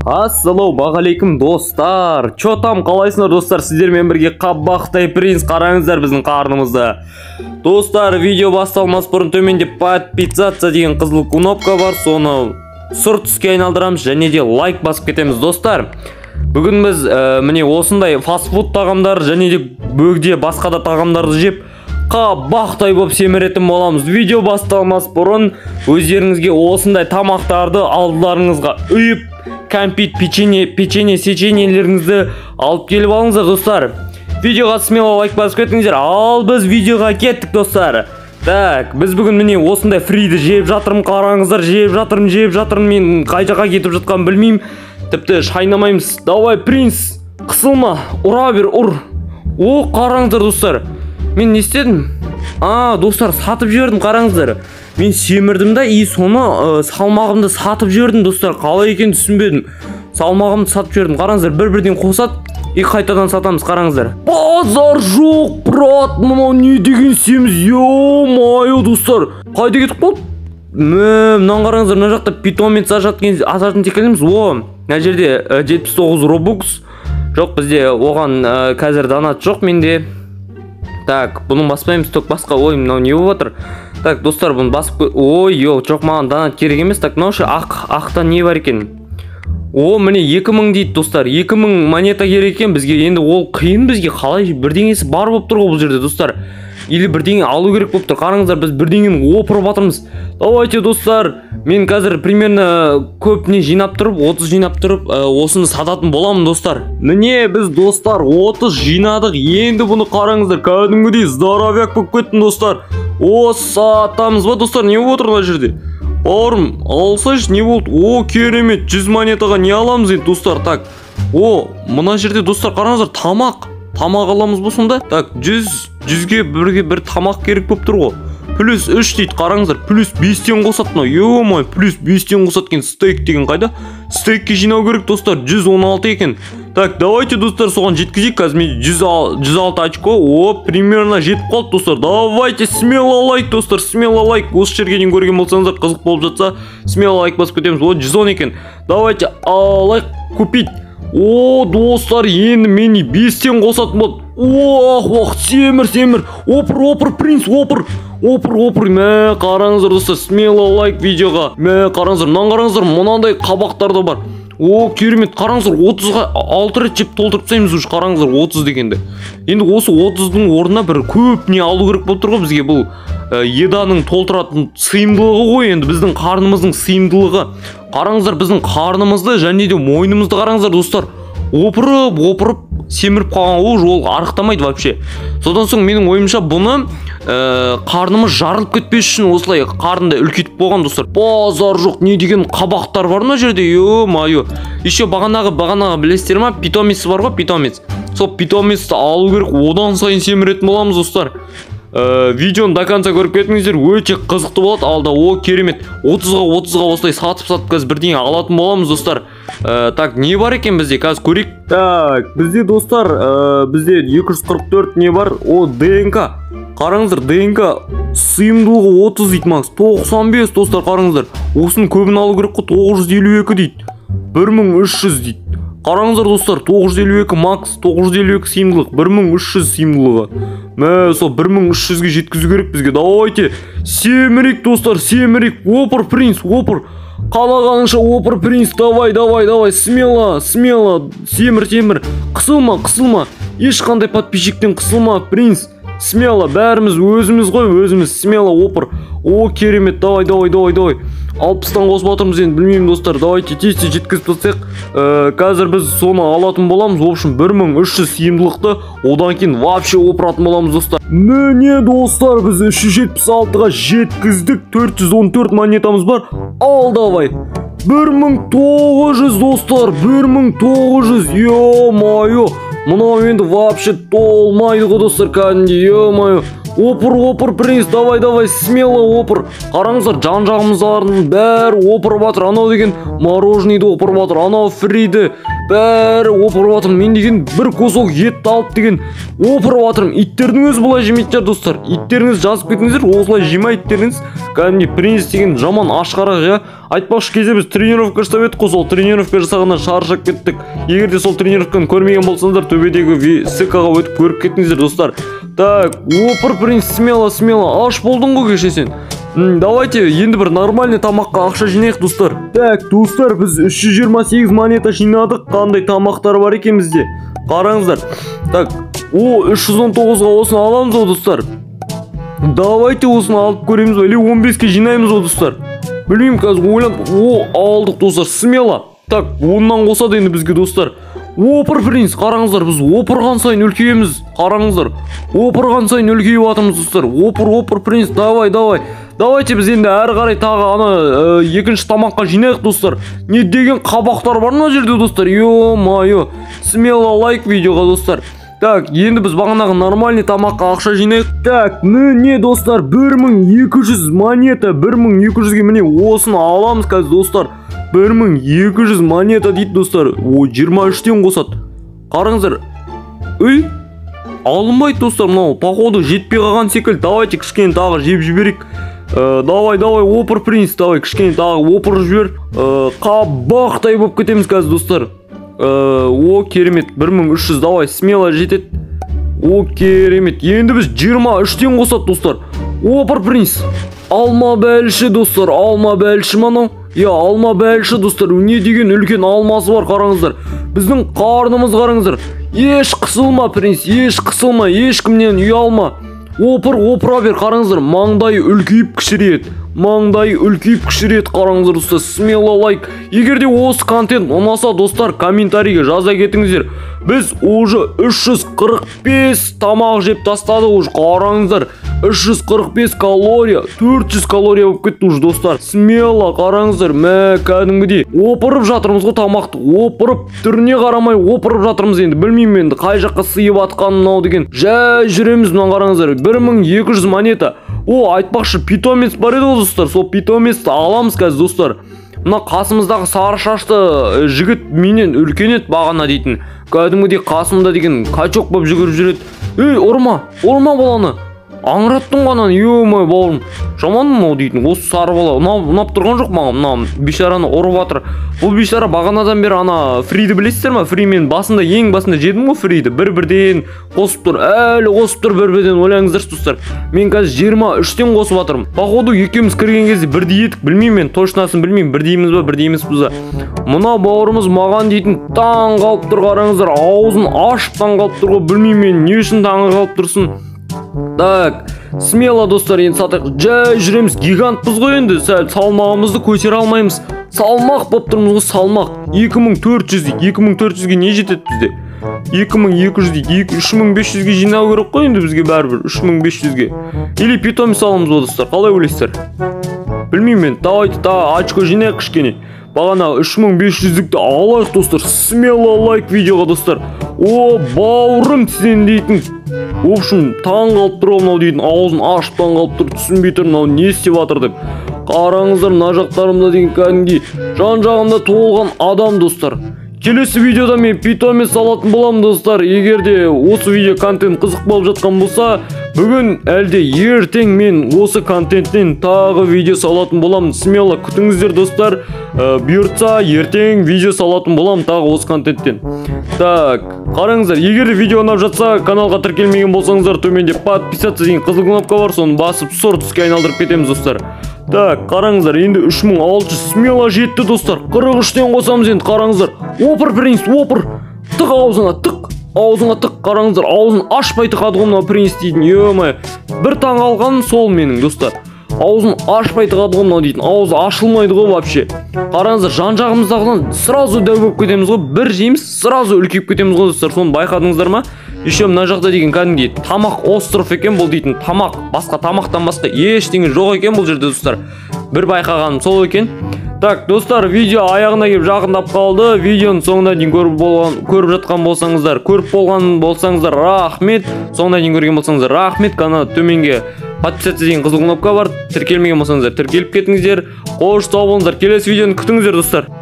Ассалаумағалейкум достар. Чо там, қалайсыңдар достар? Сіздермен бірге қабақтай принц, қараңыздар біздің қарнымызды. Достар, видео басталмас бұрын төменде подписаться деген қызыл кнопка бар, соны сұр түске айналдырамыз және де лайк басып кетеміз достар. Бүгін біз міне осындай фастфуд тағамдар және де бөгде басқа да тағамдарды жеп қабақтай болып семіретін боламыз. Видео басталмас бұрын өздеріңізге осындай тамақтарды алдыларыңызға үйіп, кәмпит, печенье, сеченьелеріңізді алып келіп алыңыздар достар. Видеоға смело лайк басып кетіңіздер. Ал біз видеоға кеттік достар. Так, біз бүгін міне осындай фриді жеп жатырмын, қараңыздар, жеп жатырмын. Мен қай жаққа кетіп жатқанын білмеймін. Тіпті шайнамаймыз. Давай, принц, қысылма, ұра бер, ұр. О, қараңыздар достар. Мен не істедім? Достар, сатып жібердім, қараңыздар. Мен семірдім да, соны салмағымды сатып жібердім достар. Қалай екен түсінбедім. Салмағымды сатып жібердім. Қараңыздар, бір-бірден қосады, қайтадан сатамыз, қараңыздар. Базар жоқ, брат, мынау не деген семіз, ё-майо достар. Қайда кетіп қалды? Мынан қараңыздар, мына жақта питомец ашатын текеліміз. Мына жерде 79 робокс. Жоқ, бізде оған қазір донат жоқ менде. Так, бұны баспаймыз, ток басқа. Ой, мынау не болып жатыр? Так, достар, бұны басып... Ой, жоқ, маған донат керек емес. Так, мынау ше ақта не бар екен? Міне 2000 дейді достар. 2000 монета керек екен бізге. Енді ол қиын бізге. Қалай бірдеңесі бар болып тұр бұл жерде достар. Или бірдеңе алу керек болып тұр. Қараңыздар, біз бірдеңені опырып жатырмыз. Давайте достар, мен қазір примерно көп не жинап тұрып, 30 жинап тұрып, осыны сататын боламын достар. Міне біз достар 30 жинадық. Енді бұны қараңыздар, кәдімгідей здоровяк болып кеттім достар. Сатамыз ба достар? Не болып отыр мына жерде? Бауырым, алсайшы, не болды? Керемет, 100 монетаға не аламыз енді достар? Так, мына жерде достар қараңыздар, тамақ аламыз болсында. Так, 100-ге бір тамақ керек болып тұр ғой. Плюс 3 дейді, қараңыздар, плюс 5-тен қосат мынау. Ё-май, плюс 5-тен қосат екен. Стейк деген қайда? Стейкке жинау керек достар, 116 екен. Так, давайте достар, соған жеткізейік. Қазір мен 106 очко. Примерно жетіп қалды достар. Давайте смело лайк достар, смело лайк. Осы жерге дейін көрген болсаңыздар, қызық болып жатса, смело лайк басып кетеміз. 110 екен. Давайте лайк купить. Достар, енді мені 5-тен қосатын болды. Семір. Опыр, принц, опыр. Мә, қараңыздар достар, смело лайк видеоға. Мә, қараңыздар, мынандай қабақтар да бар. Керемет, қараңыздар, 30-ға 6 рет жеп толтырып тастаймыз уже, қараңыздар, 30 дегенде. Енді осы 30-дың орнына бір көп не алу керек болып тұр ғой бізге. Бұл еданың толтыратын сыйымдылығы ғой, енді біздің қарнымыздың сыйымдылығы. Қараңыздар, біздің қарнымызды және де мойнымызды қараңыздар достар. Опырып семіріп қалған, ол арықтамайды вообще. Содан соң менің ойымша бұны қарнымыз жарылып кетпес үшін осылай қарнында үлкейтіп болған достар. Базар жоқ, не деген қабақтар бар мына жерде, ё-майо. Еще бағанағы білесіздер ма? Питомец бар ғой, питомец. Сол питомецті алу керек, одан сайын семіретін боламыз достар. Видеоны до конца көріп кетіңіздер, өте қызықты болады. Алда керемет, 30-ға осылай сатып қазір бірдеңе алатын боламыз достар. Так, не бар екен бізде, қазір көрейік. Так, бізде достар, бізде 244 не бар? ДНК. Қараңыздар, ДНК сыйымдылығы 30 дейді макс, 95 достар, қараңыздар. Осының көбін алу керек қой, 952 дейді, 1300 дейді. Қараңыздар достар, 952 макс, 952 сыйымдылық, 1300 сыйымдылығы. Мә, сол 1300-ге жеткізу керек бізге. Давайте, семірек достар, семірек. Опыр, принц, опыр. Қалағаныңша опыр, принц, давай, смело, семір. Қысылма. Ешқандай подписчиктен қысылма, принц. Смело, бәріміз өзіміз ғой, смело, опыр. Керемет, давай. 60-тан қосып отырмыз енді, білмеймін достар. Давайте тез жеткізіп тастайық. Қазір біз соны алатын боламыз. В общем, 1300 сыйымдылықты одан кейін вообще опыратын боламыз достар. Міне достар, біз 376-ға жеткіздік. 414 монетамыз бар. Ал давай. 1900 достар, 1900. Ё-майо. Мынау енді вообще толмайды ғой достар, кәдімде, ё-майо. Опыр принц, давай смело опыр. Қараңыздар, жан жағымыздағылардың бәрі опырып жатыр. Анау деген мороженныйды опырып жатыр, анау фриді бәрі опырып жатыр. Мен деген бір кусок етті алып деген опырып жатырмын. Иттердің өзі бұлай жемейді достар. Иттеріңіз жазып кетіңіздер, осылай жемей иттеріңіз. Кәдімгі принц деген жаман ашқарақ, я. Айтпақшы кезде біз тренировка жасап едік қой, сол тренировка жасағаннан шаршап кеттік. Егер де сол тренировканы көрмеген болсаңыздар, төбедегі ссылкаға өтіп көріп кетіңіздер достар. Так, опыр принц, смело, аш болдың ғой кеше сен. Давайте енді бір нормальный тамаққа ақша жинайық достар. Так, достар, біз 328 монета жинадық. Қандай тамақтар бар екен бізде? Қараңыздар. Так, 319-ға осыны аламыз ғой достар. Давайте осыны алып көреміз ба, или 15-ке жинаймыз ғой достар. Білмеймін, қазір ойланып, алдық достар, смело. Так, оннан қоса да енді бізге достар. Опыр принц, қараңыздар, біз опырған сайын үлкейеміз. Қараңыздар, опырған сайын үлкейіп атымыз достар. Опыр принц, давайте біз енді әрі қарай тағы ана екінші тамаққа жинайық достар. Не деген қабақтар бар мына жерде достар. Ё-майо, смело лайк видеоға достар. Так, енді біз бағанағы нормальный тамаққа ақша жинайық. Так, не достар, 1200 монета, 1200-ге міне осыны аламыз қазір достар. 1200 монета дейді достар. 23-тен қосады. Қараңыздар. Алынбайды достар, мынау походу жетпей қалған секілді. Давайте кішкене тағы жеп жіберейік. Давай, опыр принц, давай кішкене тағы опыр жібер. Қабақтай болып кетеміз қазір достар. Керемет, 1300, давай смело жетет. Керемет, енді біз 23-тен қосады достар. Опыр принц, алма бәліші достар, алма бәліші мынау. Алма бәліші достар, не деген үлкен алмасы бар, қараңыздар. Біздің қарнымыз қараңыздар. Еш қысылма принц, еш қысылма, ешкімнен ұялма. Опыра бер, қараңыздар, маңдайы үлкейіп кішірет, қараңыздар достар. Смело лайк. Егер де осы контент ұнаса достар, комментарийге жаза кетіңіздер. Біз уже 345 тамақ жеп тастады уже, қараңыздар. 345 калория, 400 калория болып кетті уже достар. Смело қараңыздар, кәдімгідей опырып жатырмыз ғой тамақты. Опырып, түріне қарамай опырып жатырмыз енді. Білмеймін енді қай жаққа сыйып атқанын мынау деген. Жай жүреміз мына қараңыздар. 1200 монета. Айтпақшы питомец бар еді достар. Сол питомецті аламыз қазір достар. Мына қасымыздағы сары шашты жігіт менен үлкенет бағана дейтін. Кәдімгідей қасымда деген качок болып жүгіріп жүреді. Ұрма баланы. Аңыраттың ғанан, ё-май бауырым, жаман мынау дейтін. Осы сары бала ұнап тұрған жоқ маған, мына бейшараны ұрып жатыр. Бұл бейшара бағанадан бері ана фриді білесіздер ма? Фри мен ең басында жедім ғой фриді. Бір-бірден қосып тұр, әлі қосып тұр бір-бірден, ойлаңыздар достар. Мен қазір 23-тен қосып жатырмын. Походу екеуміз кірген кезде бірдей едік, білмеймін мен, точнасын білмеймін, бірдейміз ба, бірдейміз бұза. Мына бауырымыз маған дейтін таң қалып тұр, қараңыздар, аузын ашып таң қалып тұр ғой, білмеймін мен, не үшін таң қалып тұрсын. Так, смело достар, енді сатық жай жүреміз, гигантпыз ғой енді, салмағымызды көтере алмаймыз. Салмақ болып тұрмыз ғой, салмақ. 2400-ге не жетеді бізде? 2200-ге, 3500-ге жинау керек қой енді бізге бәрібір, 3500-ге. Или питомец аламыз ғой достар, қалай ойлайсыздар? Білмеймін мен, давайте очко жинайық кішкене. Бағана 3500-дікті алайық достар, смело лайк видеоға достар. Бауырым сен дейтін. В общем, таң қалып тұр мынау дейтін, аузын ашып таң қалып тұр, түсінбей тұр мынау не істеп жатыр деп. Қараңыздар, мына жақтарымда деген кәдімгідей жан жағымда толған адам достар. Келесі видеода мен питомец алатын боламын достар. Егер де осы видео контент қызық болып жатқан болса, бүгін әлде ертең мен осы контенттен тағы видео салатын боламын. Смело күтіңіздер достар. Бұйыртса ертең видео салатын боламын тағы осы контенттен. Так, қараңыздар, егер де видео ұнап жатса, каналға тіркелмеген болсаңыздар, төменде подписаться деген қызыл кнопка бар, соны басып сор түске айналдырып кетеміз достар. Так, қараңыздар, енді 3600 смело жетті достар. 43-тен қосамыз енді, қараңыздар. Опыр принц, опыр. Тық аузыңа тық, қараңыздар. Аузын ашпай тықады ғой мынау принц дейтін. Ё-май, бір таң алған сол менің достар. Аузын ашпай тығады ғой мынау дейтін. Аузы ашылмайды ғой вообще. Қараңыздар, жан жағымыздағыдан сразу дәу болып кетеміз ғой. Бір жейміз, сразу үлкейіп кетеміз ғой достар. Соны байқадыңыздар ма? Еще мына жақта деген кәдімгідей тамақ остров екен бұл дейтін. Тамақ, басқа тамақтан басқа ештеңе жоқ екен бұл жерде достар. Бір байқағаным сол екен. Так, достар, видео аяғына келіп жақындап қалды. Видеоның соңына дейін көріп жатқан болсаңыздар, рахмет. Соңына дейін көрген болсаңыздар, рахмет. Канал төменге подписаться деген қызыл кнопка бар. Тіркелмеген болсаңыздар, тіркеліп кетіңіздер. Қош, сау болыңыздар. Келесі видеоны күтіңіздер, достар.